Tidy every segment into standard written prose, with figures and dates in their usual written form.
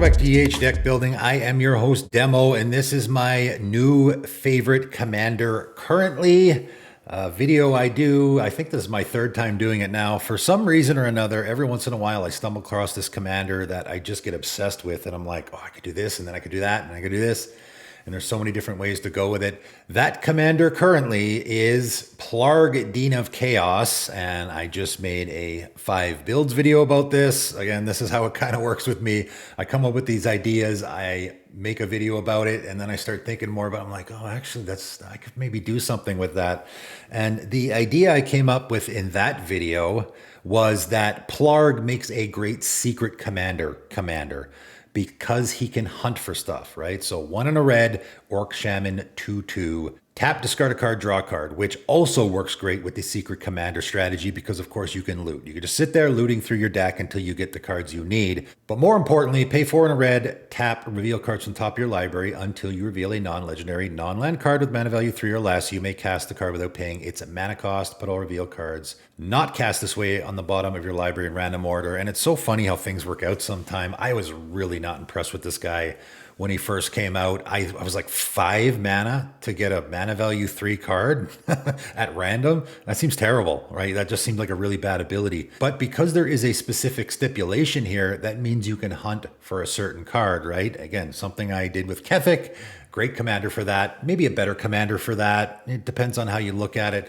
back to deck building. I am your host Demo, and this is my new favorite commander currently. Video I do, I think this is my third time doing it now. For some reason or another, every once in a while I stumble across this commander that I just get obsessed with, and I'm like, oh, I could do this, and then I could do that, and I could do this. And there's so many different ways to go with it. That commander currently is Plargg Dean of Chaos, and I just made a 5 builds video about this. Again, this is how it kind of works with me. I come up with these ideas, I make a video about it, and then I start thinking more about it. I'm like, oh, actually, I could maybe do something with that. And the idea I came up with in that video was that Plargg makes a great secret commander because he can hunt for stuff, right? So 1 in a red, Orc Shaman 2/2. Tap, discard a card, draw a card, which also works great with the secret commander strategy because, of course, you can loot. You can just sit there looting through your deck until you get the cards you need. But more importantly, pay 4 in a red, tap, reveal cards from the top of your library until you reveal a non-legendary, non-land card with mana value 3 or less. You may cast the card without paying its mana cost, but all reveal cards not cast this way on the bottom of your library in random order. And it's so funny how things work out sometime. I was really not impressed with this guy. When he first came out, I was like 5 mana to get a mana value 3 card at random. That seems terrible, right? That just seemed like a really bad ability. But because there is a specific stipulation here, that means you can hunt for a certain card, right? Again, something I did with Kethik. Great commander for that. Maybe a better commander for that. It depends on how you look at it.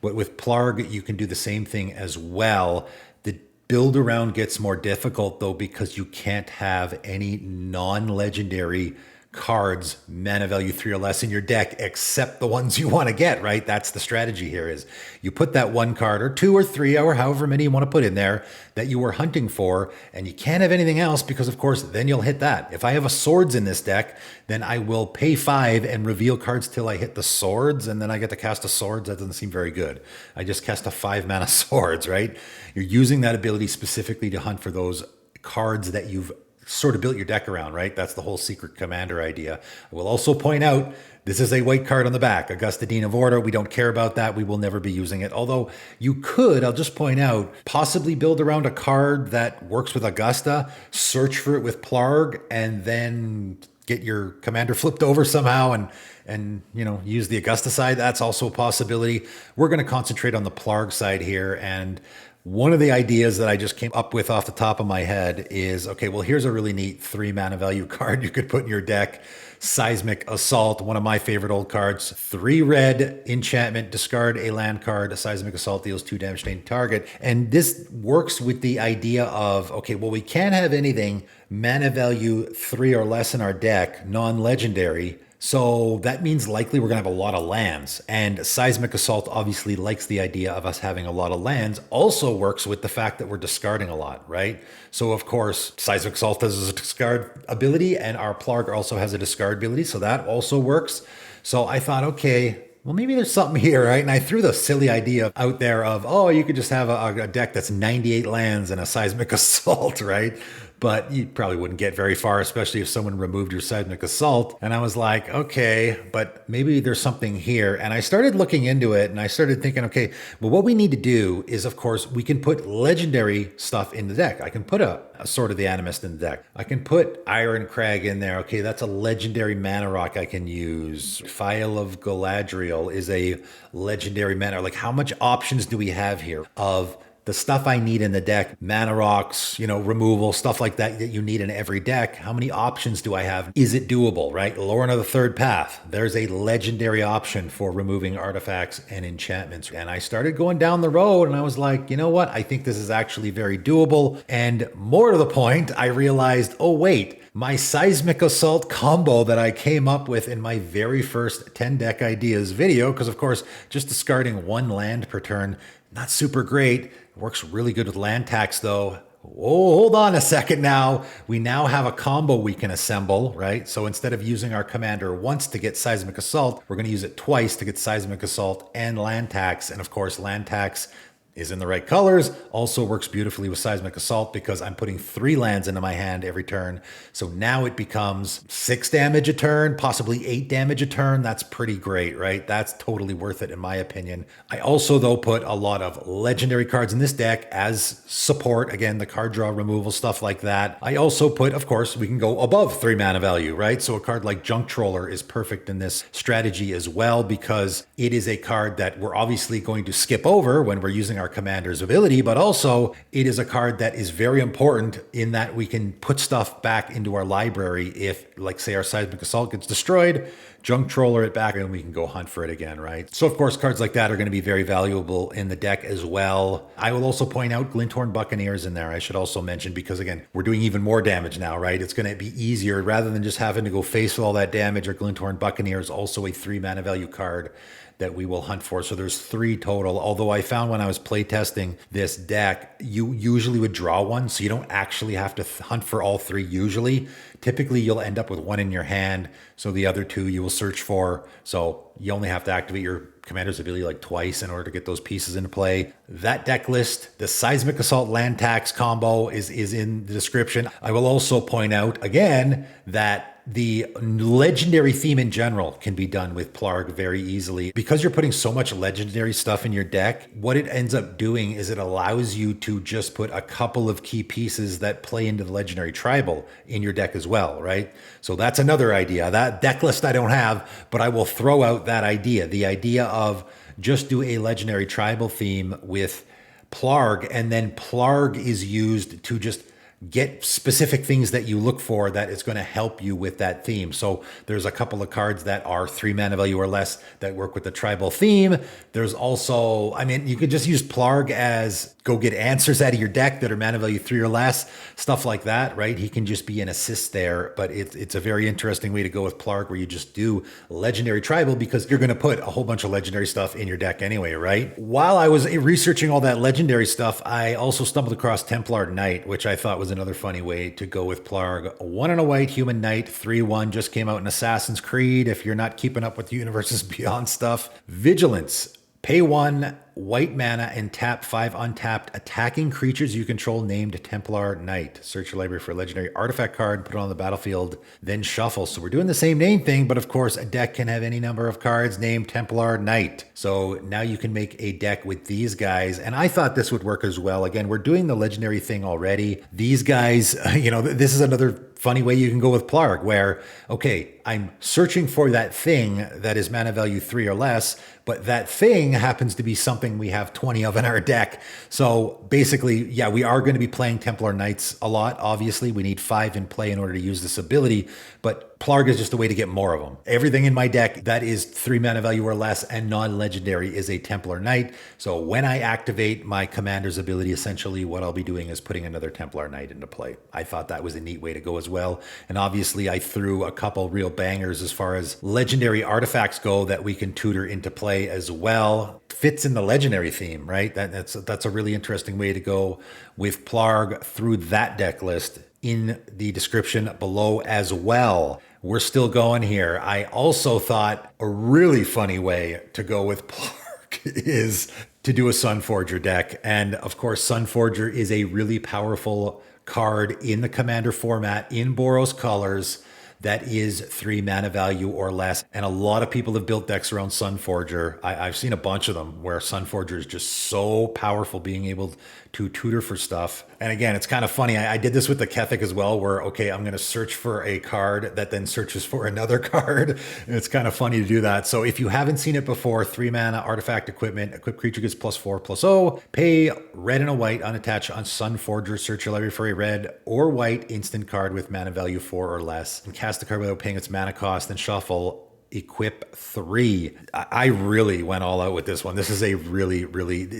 But with Plargg, you can do the same thing as well. The build around gets more difficult though because you can't have any non-legendary cards mana value 3 or less in your deck except the ones you want to get, right? That's the strategy here is you put that 1 card or 2 or 3 or however many you want to put in there that you were hunting for, and you can't have anything else because of course then you'll hit that. If I have a swords in this deck, then I will pay 5 and reveal cards till I hit the swords, and then I get to cast a swords. That doesn't seem very good. I just cast a 5 mana swords, right? You're using that ability specifically to hunt for those cards that you've sort of built your deck around, right? That's the whole secret commander idea. I will also point out this is a white card on the back, Augusta Dean of Order. We don't care about that. We will never be using it. Although you could, I'll just point out, possibly build around a card that works with Augusta, search for it with Plargg, and then get your commander flipped over somehow and you know, use the Augusta side. That's also a possibility. We're going to concentrate on the Plargg side here, and one of the ideas that I just came up with off the top of my head is, okay, well, here's a really neat 3 mana value card you could put in your deck. Seismic Assault, one of my favorite old cards. 3 red enchantment, discard a land card. A Seismic Assault deals 2 damage to any target. And this works with the idea of, okay, well, we can't have anything mana value 3 or less in our deck, non-legendary. So that means likely we're going to have a lot of lands. And Seismic Assault obviously likes the idea of us having a lot of lands. Also works with the fact that we're discarding a lot, right? So of course, Seismic Assault has a discard ability, and our Plargg also has a discard ability. So that also works. So I thought, okay, well, maybe there's something here, right? And I threw the silly idea out there of, oh, you could just have a deck that's 98 lands and a Seismic Assault, right? But you probably wouldn't get very far, especially if someone removed your Seismic Assault. And I was like, okay, but maybe there's something here. And I started looking into it, and I started thinking, okay, well, what we need to do is, of course, we can put legendary stuff in the deck. I can put a Sword of the Animist in the deck. I can put Iron Crag in there. Okay, that's a legendary mana rock I can use. Phial of Galadriel is a legendary mana. Like, how much options do we have here of the stuff I need in the deck, mana rocks, you know, removal, stuff like that you need in every deck? How many options do I have? Is it doable, right? Lorna of the Third Path, there's a legendary option for removing artifacts and enchantments. And I started going down the road, and I was like, you know what? I think this is actually very doable. And more to the point, I realized, oh wait, my Seismic Assault combo that I came up with in my very first 10 deck ideas video, because of course, just discarding 1 land per turn, not super great. Works really good with land tax though. Oh, hold on a second now. We now have a combo we can assemble, right? So instead of using our commander once to get Seismic Assault, we're going to use it twice to get Seismic Assault and land tax. And of course, land tax is in the right colors. Also works beautifully with Seismic Assault because I'm putting 3 lands into my hand every turn. So now it becomes 6 damage a turn, possibly 8 damage a turn. That's pretty great, right? That's totally worth it in my opinion. I also, though, put a lot of legendary cards in this deck as support. Again, the card draw removal, stuff like that. I also put, of course, we can go above 3 mana value, right? So a card like Junk Troller is perfect in this strategy as well because it is a card that we're obviously going to skip over when we're using our commander's ability, but also it is a card that is very important in that we can put stuff back into our library if, like, say our Seismic Assault gets destroyed, Junk Troller it back, and we can go hunt for it again, right? So of course, cards like that are going to be very valuable in the deck as well. I will also point out Glinthorn Buccaneers in there. I should also mention, because again, we're doing even more damage now, right? It's going to be easier rather than just having to go face with all that damage. Or Glinthorn Buccaneer is also a 3 mana value card that we will hunt for. So there's 3 total. Although I found when I was playtesting this deck, you usually would draw one, so you don't actually have to hunt for all 3 usually. Typically, you'll end up with 1 in your hand, so the other 2 you will search for. So you only have to activate your commander's ability like twice in order to get those pieces into play. That deck list, the Seismic Assault land tax combo is in the description. I will also point out again that the legendary theme in general can be done with Plargg very easily. Because you're putting so much legendary stuff in your deck, what it ends up doing is it allows you to just put a couple of key pieces that play into the legendary tribal in your deck as well, right? So that's another idea. That deck list I don't have, but I will throw out that idea. The idea of just do a legendary tribal theme with Plargg, and then Plargg is used to just get specific things that you look for that is going to help you with that theme. So there's a couple of cards that are 3 mana value or less that work with the tribal theme. There's also, I mean, you could just use Plargg as go get answers out of your deck that are mana value 3 or less, stuff like that, right? He can just be an assist there, but it's a very interesting way to go with Plargg where you just do legendary tribal because you're going to put a whole bunch of legendary stuff in your deck anyway, right? While I was researching all that legendary stuff, I also stumbled across Templar Knight, which I thought was another funny way to go with Plargg. 1 and a white human knight, 3/1, just came out in Assassin's Creed. If you're not keeping up with the Universes Beyond stuff, Vigilance. Pay 1 white mana and tap 5 untapped attacking creatures you control named Templar Knight. Search your library for a legendary artifact card, put it on the battlefield, then shuffle. So we're doing the same name thing, but of course a deck can have any number of cards named Templar Knight. So now you can make a deck with these guys. And I thought this would work as well. Again, we're doing the legendary thing already. These guys, this is another funny way you can go with Plargg where, okay, I'm searching for that thing that is mana value 3 or less, but that thing happens to be something we have 20 of in our deck. So basically, yeah, we are going to be playing Templar Knights a lot. Obviously, we need 5 in play in order to use this ability, but Plargg is just a way to get more of them. Everything in my deck that is 3 mana value or less and non-legendary is a Templar Knight. So when I activate my commander's ability, essentially what I'll be doing is putting another Templar Knight into play. I thought that was a neat way to go as well. And obviously I threw a couple real bangers as far as legendary artifacts go that we can tutor into play as well. Fits in the legendary theme, right? That's a really interesting way to go with Plargg through that deck list in the description below as well. We're still going here. I also thought a really funny way to go with Plargg is to do a Sunforger deck. And of course, Sunforger is a really powerful card in the commander format in Boros colors that is 3 mana value or less. And a lot of people have built decks around Sunforger. I've seen a bunch of them where Sunforger is just so powerful being able to tutor for stuff. And again, it's kind of funny. I did this with the Kethik as well, where, okay, I'm going to search for a card that then searches for another card. And it's kind of funny to do that. So if you haven't seen it before, 3 mana artifact equipment, equipped creature gets +4/+0, pay red and a white unattached on Sunforger, search your library for a red or white instant card with mana value 4 or less, and cast the card without paying its mana cost, then shuffle. Equip 3. I really went all out with this one. This is a really,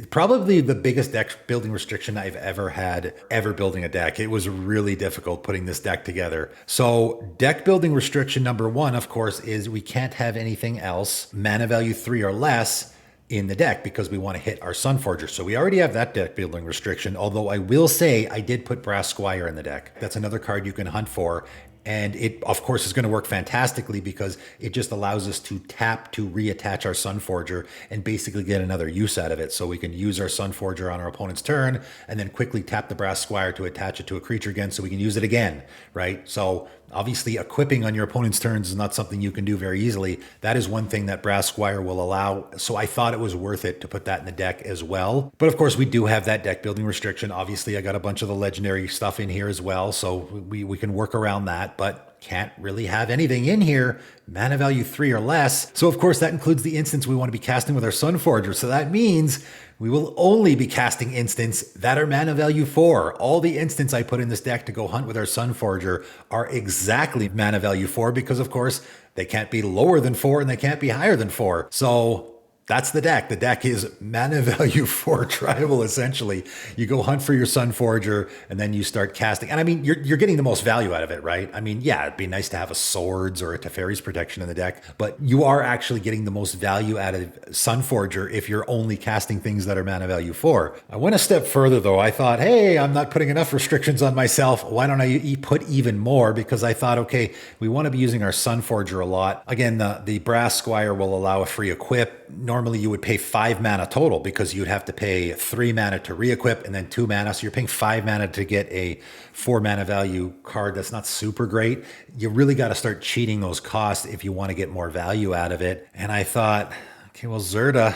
probably the biggest deck building restriction I've ever had, ever building a deck. It was really difficult putting this deck together. So deck building restriction number 1, of course, is we can't have anything else mana value 3 or less in the deck because we want to hit our Sunforger. So we already have that deck building restriction, although I will say I did put Brass Squire in the deck. That's another card you can hunt for. And it, of course, is going to work fantastically because it just allows us to tap to reattach our Sunforger and basically get another use out of it. So we can use our Sunforger on our opponent's turn and then quickly tap the Brass Squire to attach it to a creature again so we can use it again, right? So obviously, equipping on your opponent's turns is not something you can do very easily. That is one thing that Brass Squire will allow. So I thought it was worth it to put that in the deck as well. But of course, we do have that deck building restriction. Obviously, I got a bunch of the legendary stuff in here as well. So we can work around that, but can't really have anything in here mana value 3 or less. So of course, that includes the instants we want to be casting with our Sunforger. So that means we will only be casting instants that are mana value 4. All the instants I put in this deck to go hunt with our Sunforger are exactly mana value 4 because, of course, they can't be lower than 4 and they can't be higher than 4. So that's the deck. The deck is mana value 4 tribal, essentially. You go hunt for your Sunforger, and then you start casting. And I mean, you're getting the most value out of it, right? I mean, yeah, it'd be nice to have a Swords or a Teferi's Protection in the deck, but you are actually getting the most value out of Sunforger if you're only casting things that are mana value 4. I went a step further, though. I thought, hey, I'm not putting enough restrictions on myself. Why don't I put even more? Because I thought, okay, we want to be using our Sunforger a lot. Again, the Brass Squire will allow a free equip. Normally you would pay 5 mana total because you'd have to pay 3 mana to re-equip and then 2 mana. So you're paying 5 mana to get a 4 mana value card. That's not super great. You really got to start cheating those costs if you want to get more value out of it. And I thought, okay, well, Zirda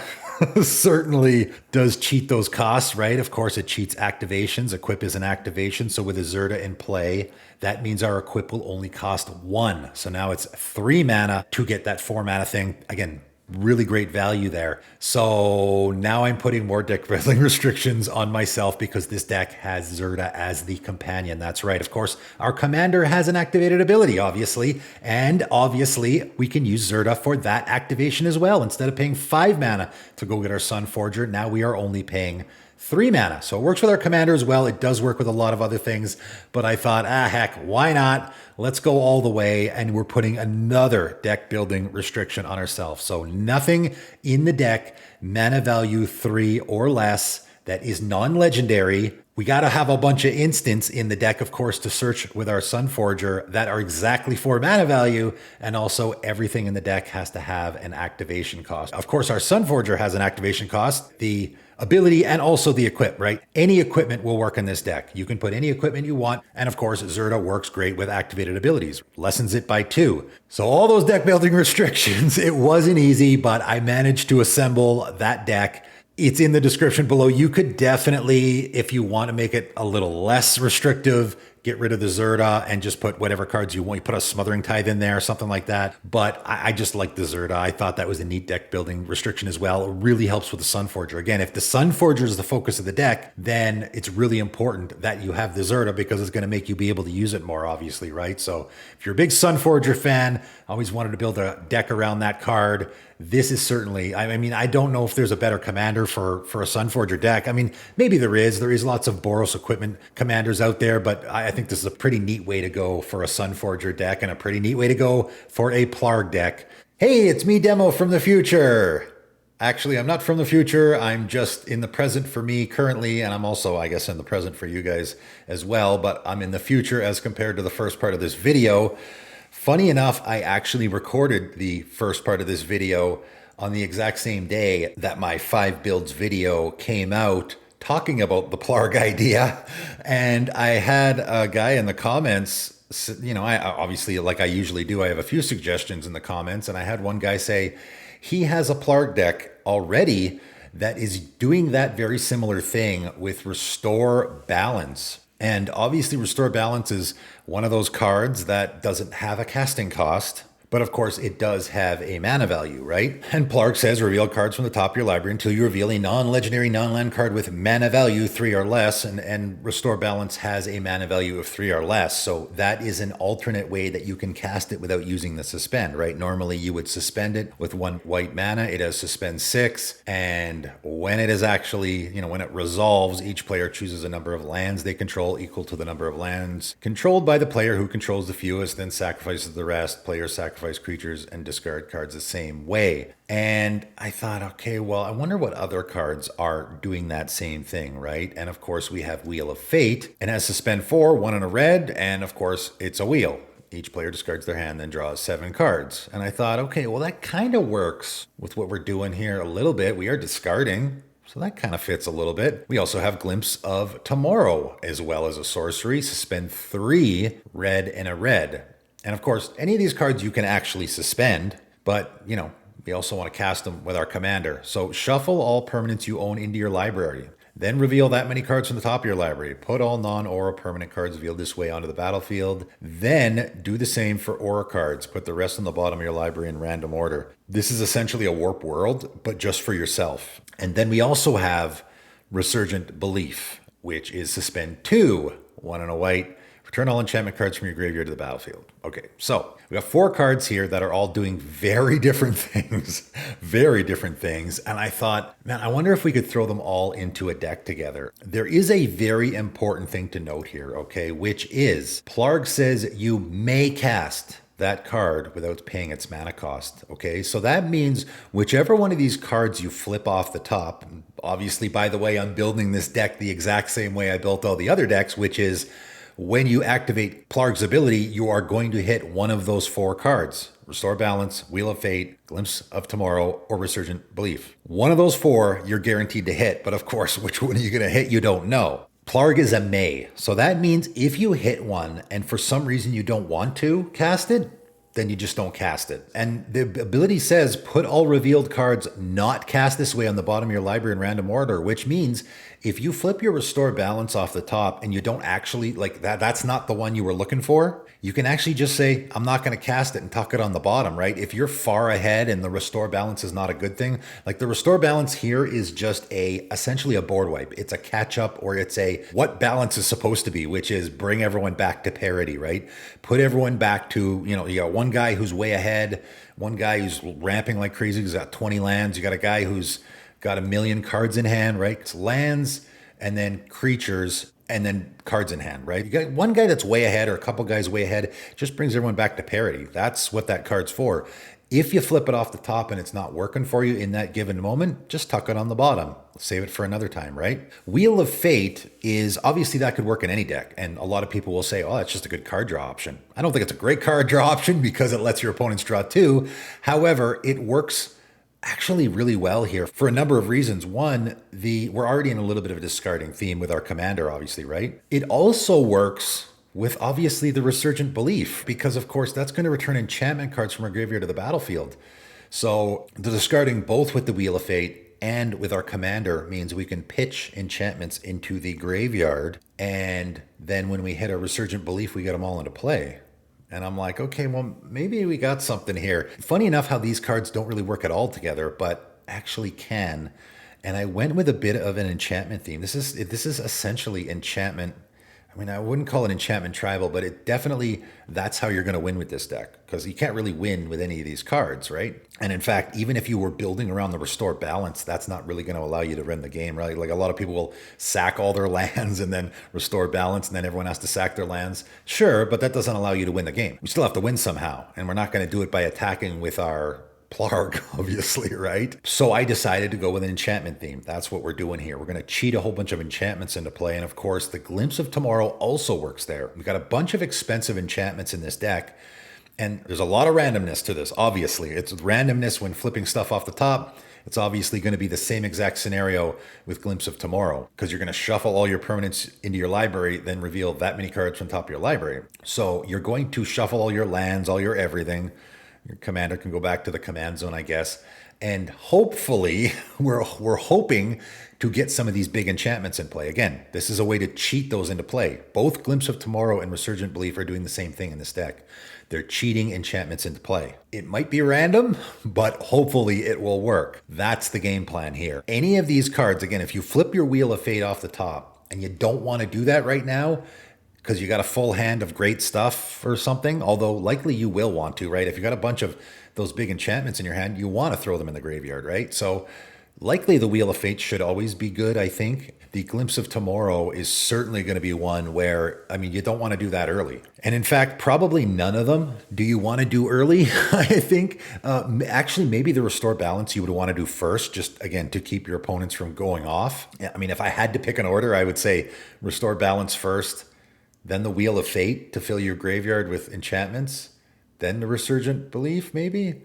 certainly does cheat those costs, right? Of course, it cheats activations. Equip is an activation. So with a Zirda in play, that means our equip will only cost 1. So now it's 3 mana to get that 4 mana thing. Again, really great value there. So now I'm putting more deck building restrictions on myself because this deck has Zirda as the companion. That's right. Of course, our commander has an activated ability, obviously. And obviously, we can use Zirda for that activation as well. Instead of paying 5 mana to go get our Sunforger, now we are only paying 3 mana. So it works with our commander as well. It does work with a lot of other things, but I thought, heck, why not? Let's go all the way. And we're putting another deck building restriction on ourselves. So nothing in the deck, mana value 3 or less, that is non-legendary. We got to have a bunch of instants in the deck, of course, to search with our Sunforger that are exactly 4 mana value. And also everything in the deck has to have an activation cost. Of course, our Sunforger has an activation cost. The ability and also the equip, right? Any equipment will work in this deck. You can put any equipment you want. And of course, Zirda works great with activated abilities, lessens it by 2. So all those deck building restrictions, it wasn't easy, but I managed to assemble that deck. It's in the description below. You could definitely, if you want to make it a little less restrictive, get rid of the Zirda and just put whatever cards you want. You put a Smothering Tithe in there, something like that. But I just like the Zirda. I thought that was a neat deck building restriction as well. It really helps with the Sunforger. Again, if the Sunforger is the focus of the deck, then it's really important that you have the Zirda because it's going to make you be able to use it more, obviously, right? So if you're a big Sunforger fan, always wanted to build a deck around that card, this is certainly, I mean, I don't know if there's a better commander for a Sunforger deck. I mean, maybe there is. There is lots of Boros equipment commanders out there, but I think this is a pretty neat way to go for a Sunforger deck and a pretty neat way to go for a Plargg deck. Hey, it's me, Demo from the future. Actually, I'm not from the future. I'm just in the present for me currently, and I'm also, I guess, in the present for you guys as well, but I'm in the future as compared to the first part of this video. Funny enough, I actually recorded the first part of this video on the exact same day that my 5 builds video came out talking about the Plargg idea. And I had a guy in the comments, you know, I obviously, like I usually do, I have a few suggestions in the comments. And I had one guy say he has a Plargg deck already that is doing that very similar thing with Restore Balance. And obviously Restore Balance is one of those cards that doesn't have a casting cost, but of course it does have a mana value, right? And Plargg says reveal cards from the top of your library until you reveal a non-legendary non-land card with mana value 3 or less, and Restore Balance has a mana value of 3 or less. So that is an alternate way that you can cast it without using the suspend, right? Normally you would suspend it with 1 white mana. It has suspend 6, and when it is actually, you know, when it resolves, each player chooses a number of lands they control equal to the number of lands controlled by the player who controls the fewest, then sacrifices the rest. Players sacrifice creatures and discard cards the same way. And I thought, okay, well, I wonder what other cards are doing that same thing, right? And of course, we have Wheel of Fate, and has suspend 4, 1 and a red, and of course, it's a wheel. Each player discards their hand, then draws 7 cards. And I thought, okay, well, that kind of works with what we're doing here a little bit. We are discarding, so that kind of fits a little bit. We also have Glimpse of Tomorrow, as well as a sorcery. Suspend 3 red and a red. And of course, any of these cards you can actually suspend, but, you know, we also want to cast them with our commander. So shuffle all permanents you own into your library. Then reveal that many cards from the top of your library. Put all non-aura permanent cards revealed this way onto the battlefield. Then do the same for aura cards. Put the rest on the bottom of your library in random order. This is essentially a warp world, but just for yourself. And then we also have Resurgent Belief, which is suspend 2, 1 and a white. Return all enchantment cards from your graveyard to the battlefield. Okay, so we got 4 cards here that are all doing very different things. Very different things. And I thought, man, I wonder if we could throw them all into a deck together. There is a very important thing to note here, okay, which is Plargg says you may cast that card without paying its mana cost, okay? So that means whichever one of these cards you flip off the top, obviously, by the way, I'm building this deck the exact same way I built all the other decks, which is when you activate Plargg's ability, you are going to hit one of those 4 cards. Restore Balance, Wheel of Fate, Glimpse of Tomorrow, or Resurgent Belief. One of those 4 you're guaranteed to hit, but of course, which one are you going to hit, you don't know. Plargg is a may. So that means if you hit one and for some reason you don't want to cast it, then you just don't cast it. And the ability says put all revealed cards not cast this way on the bottom of your library in random order, which means if you flip your Restore Balance off the top and you don't actually, like that's not the one you were looking for, you can actually just say, I'm not going to cast it and tuck it on the bottom, right? If you're far ahead and the Restore Balance is not a good thing, like the Restore Balance here is just essentially a board wipe. It's a catch up, or it's a what balance is supposed to be, which is bring everyone back to parity, right? Put everyone back to, you got one guy who's way ahead, one guy who's ramping like crazy, who's got 20 lands. You got a guy who's got 1,000,000 cards in hand, right? It's lands and then creatures and then cards in hand, right? You got one guy that's way ahead or a couple guys way ahead, just brings everyone back to parity. That's what that card's for. If you flip it off the top and it's not working for you in that given moment, just tuck it on the bottom. Save it for another time, right? Wheel of Fate is obviously that could work in any deck. And a lot of people will say, oh, that's just a good card draw option. I don't think it's a great card draw option because it lets your opponents draw 2. However, it works actually really well here for a number of reasons. One, we're already in a little bit of a discarding theme with our commander, obviously, right? It also works with obviously the Resurgent Belief, because of course that's going to return enchantment cards from our graveyard to the battlefield. So the discarding both with the Wheel of Fate and with our commander means we can pitch enchantments into the graveyard, and then when we hit a Resurgent Belief, we get them all into play. And I'm like, okay, well, maybe we got something here. Funny enough how these cards don't really work at all together, but actually can. And I went with a bit of an enchantment theme. This is essentially enchantment. I mean, I wouldn't call it enchantment tribal, but it definitely, that's how you're going to win with this deck, because you can't really win with any of these cards, right? And in fact, even if you were building around the Restore Balance, that's not really going to allow you to win the game, right? Like a lot of people will sack all their lands and then Restore Balance, and then everyone has to sack their lands. Sure, but that doesn't allow you to win the game. We still have to win somehow, and we're not going to do it by attacking with our Plargg, obviously, right? So I decided to go with an enchantment theme. That's what we're doing here. We're going to cheat a whole bunch of enchantments into play. And of course, the Glimpse of Tomorrow also works there. We've got a bunch of expensive enchantments in this deck. And there's a lot of randomness to this, obviously. It's randomness when flipping stuff off the top. It's obviously going to be the same exact scenario with Glimpse of Tomorrow, because you're going to shuffle all your permanents into your library, then reveal that many cards from the top of your library. So you're going to shuffle all your lands, all your everything. Your commander can go back to the command zone, I guess. And hopefully, we're hoping to get some of these big enchantments in play. Again, this is a way to cheat those into play. Both Glimpse of Tomorrow and Resurgent Belief are doing the same thing in this deck. They're cheating enchantments into play. It might be random, but hopefully it will work. That's the game plan here. Any of these cards, again, if you flip your Wheel of Fate off the top and you don't want to do that right now, because you got a full hand of great stuff or something, although likely you will want to, right? If you got a bunch of those big enchantments in your hand, you want to throw them in the graveyard, right? So likely the Wheel of Fate should always be good, I think. The Glimpse of Tomorrow is certainly going to be one where, I mean, you don't want to do that early. And in fact, probably none of them do you want to do early, I think. Actually, maybe the Restore Balance you would want to do first, just, again, to keep your opponents from going off. I mean, if I had to pick an order, I would say Restore Balance first, then the Wheel of Fate to fill your graveyard with enchantments, then the Resurgent Belief, maybe.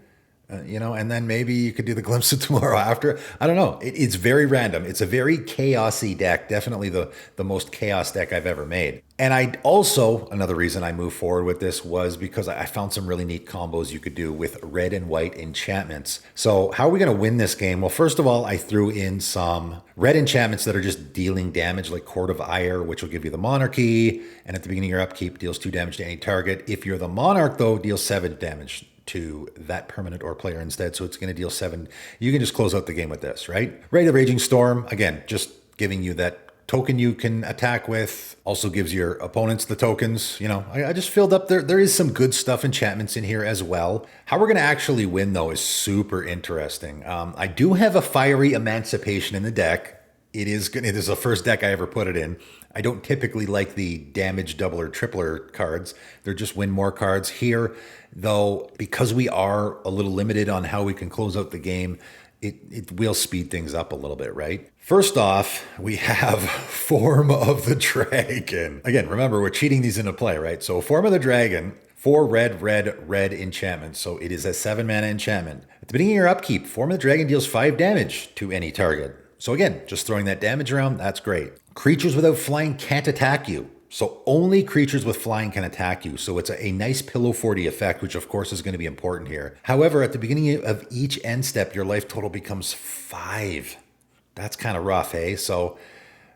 And then maybe you could do the Glimpse of Tomorrow after. I don't know. It's very random. It's a very chaosy deck. Definitely the most chaos deck I've ever made. And I also, another reason I moved forward with this was because I found some really neat combos you could do with red and white enchantments. So how are we going to win this game? Well, first of all, I threw in some red enchantments that are just dealing damage, like Court of Ire, which will give you the Monarchy. And at the beginning of your upkeep, deals 2 damage to any target. If you're the Monarch, though, deals 7 damage to that permanent or player instead. So it's going to deal 7. You can just close out the game with this, right? Ray the Raging Storm, again, just giving you that token you can attack with. Also gives your opponents the tokens. I just filled up there. There is some good stuff, enchantments in here as well. How we're going to actually win, though, is super interesting. I do have a Fiery Emancipation in the deck. It is the first deck I ever put it in. I don't typically like the damage doubler tripler cards. They're just win more cards here, though, because we are a little limited on how we can close out the game. It will speed things up a little bit, right? First off, we have Form of the Dragon. Again, remember, we're cheating these into play, right? So Form of the Dragon, 4 red, red, red enchantment. So it is a 7 mana enchantment. At the beginning of your upkeep, Form of the Dragon deals 5 damage to any target. So again, just throwing that damage around, that's great. Creatures without flying can't attack you. So only creatures with flying can attack you. So it's a nice Pillow 40 effect, which of course is going to be important here. However, at the beginning of each end step, your life total becomes 5. That's kind of rough, eh? So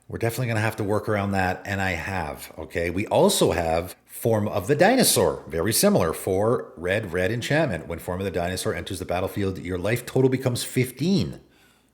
we're definitely going to have to work around that, and I have, okay? We also have Form of the Dinosaur, very similar, 4 red, red enchantment. When Form of the Dinosaur enters the battlefield, your life total becomes 15.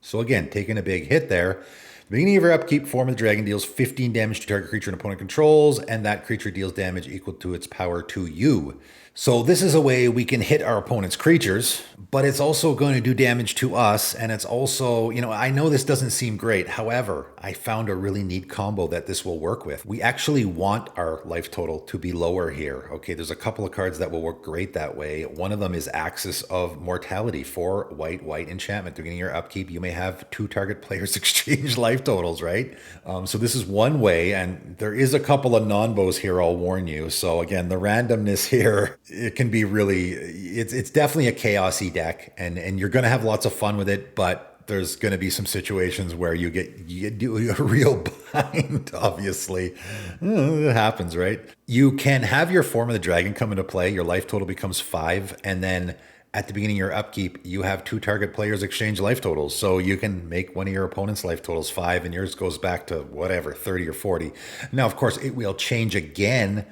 So again, taking a big hit there. The beginning of your upkeep, Form of the Dragon deals 15 damage to target creature an opponent controls, and that creature deals damage equal to its power to you. So this is a way we can hit our opponent's creatures, but it's also going to do damage to us, and it's also, I know this doesn't seem great. However, I found a really neat combo that this will work with. We actually want our life total to be lower here. Okay, there's a couple of cards that will work great that way. One of them is Axis of Mortality, 4 white, white enchantment. At the beginning of your upkeep, you may have 2 target players exchange life totals, right? So this is one way, and there is a couple of non-bows here, I'll warn you. So again, the randomness here, it can be really, it's definitely a chaosy deck, and you're going to have lots of fun with it, but there's going to be some situations where you get a real bind, obviously. It happens, right? You can have your Form of the Dragon come into play. Your life total becomes 5, and then at the beginning of your upkeep, you have 2 target players exchange life totals. So you can make one of your opponent's life totals 5, and yours goes back to whatever, 30 or 40. Now, of course, it will change again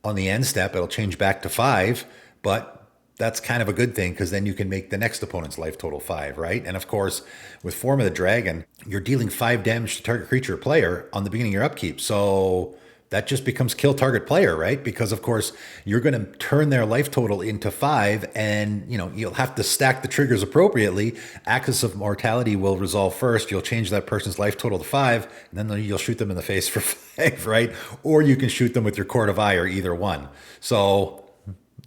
on the end step. It'll change back to 5, but that's kind of a good thing, because then you can make the next opponent's life total 5, right? And of course, with Form of the Dragon, you're dealing 5 damage to target creature or player on the beginning of your upkeep. So that just becomes kill target player, right? Because of course, you're going to turn their life total into 5, and you'll have to stack the triggers appropriately. Axis of Mortality will resolve first. You'll change that person's life total to 5, and then you'll shoot them in the face for 5, right? Or you can shoot them with your Court of Ire, either one. So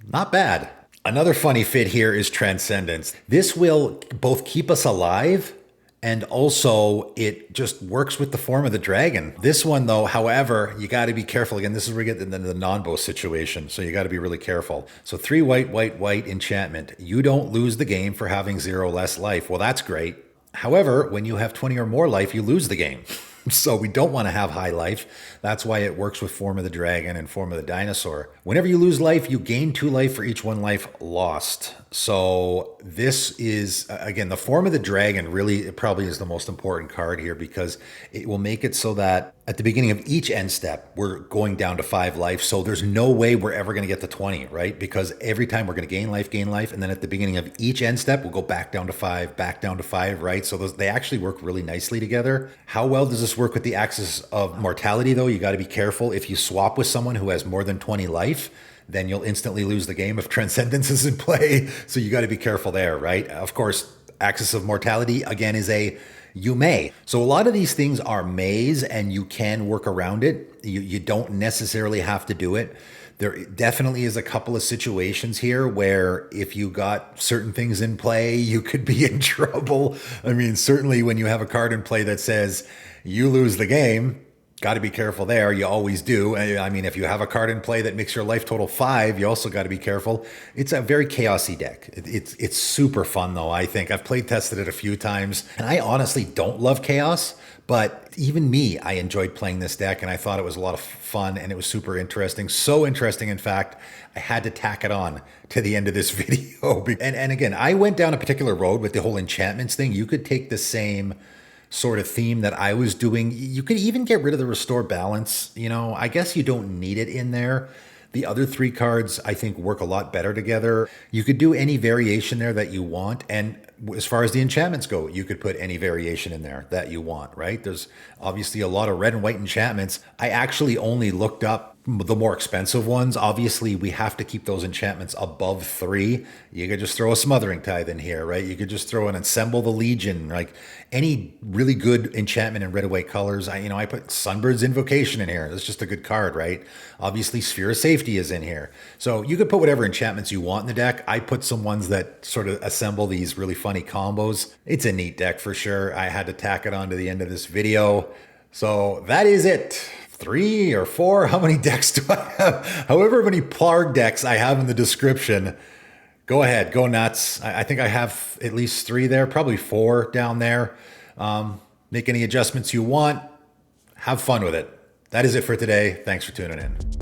not bad. Another funny fit here is Transcendence. This will both keep us alive, and also it just works with the Form of the Dragon. This one, though, however, you got to be careful. Again, this is where we get into the non-bow situation, so you got to be really careful. So 3 white, white, white enchantment. You don't lose the game for having 0 less life. Well, that's great. However, when you have 20 or more life, you lose the game. So we don't want to have high life. That's why it works with Form of the Dragon and Form of the Dinosaur. Whenever you lose life, you gain 2 life for each 1 life lost. So this is, again, the Form of the Dragon really, it probably is the most important card here, because it will make it so that at the beginning of each end step, we're going down to 5 life. So there's no way we're ever going to get to 20, right? Because every time we're going to gain life. And then at the beginning of each end step, we'll go back down to 5, right? So they actually work really nicely together. How well does this work with the Axis of Mortality, though? You got to be careful. If you swap with someone who has more than 20 life, then you'll instantly lose the game if Transcendence is in play. So you got to be careful there, right? Of course, Axis of Mortality, again, is you may. So a lot of these things are mays, and you can work around it. You don't necessarily have to do it. There definitely is a couple of situations here where if you got certain things in play, you could be in trouble. I mean, certainly when you have a card in play that says you lose the game, Got to be careful there. You always do. I mean, if you have a card in play that makes your life total 5, you also got to be careful. It's a very chaosy deck. It's super fun though. I think I've played tested it a few times, and I honestly don't love chaos. But even me, I enjoyed playing this deck, and I thought it was a lot of fun, and it was super interesting. So interesting, in fact, I had to tack it on to the end of this video. And again, I went down a particular road with the whole enchantments thing. You could take the same sort of theme that I was doing. You could even get rid of the restore balance. You know, I guess you don't need it in there. The other 3 cards, I think, work a lot better together. You could do any variation there that you want. And as far as the enchantments go, you could put any variation in there that you want, right? There's obviously a lot of red and white enchantments. I actually only looked up the more expensive ones. Obviously, we have to keep those enchantments above 3. You could just throw a Smothering Tithe in here, right? You could just throw an Assemble the Legion, like any really good enchantment in red and white colors. I put Sunbird's Invocation in here. That's just a good card, right? Obviously, Sphere of Safety is in here. So you could put whatever enchantments you want in the deck. I put some ones that sort of assemble these really funny combos. It's a neat deck for sure. I had to tack it on to the end of this video. So that is it. 3 or 4, how many decks do I have? However many Plargg decks I have in the description. Go ahead, go nuts. I think I have at least 3 there, probably 4 down there. Make any adjustments you want. Have fun with it. That is it for today. Thanks for tuning in.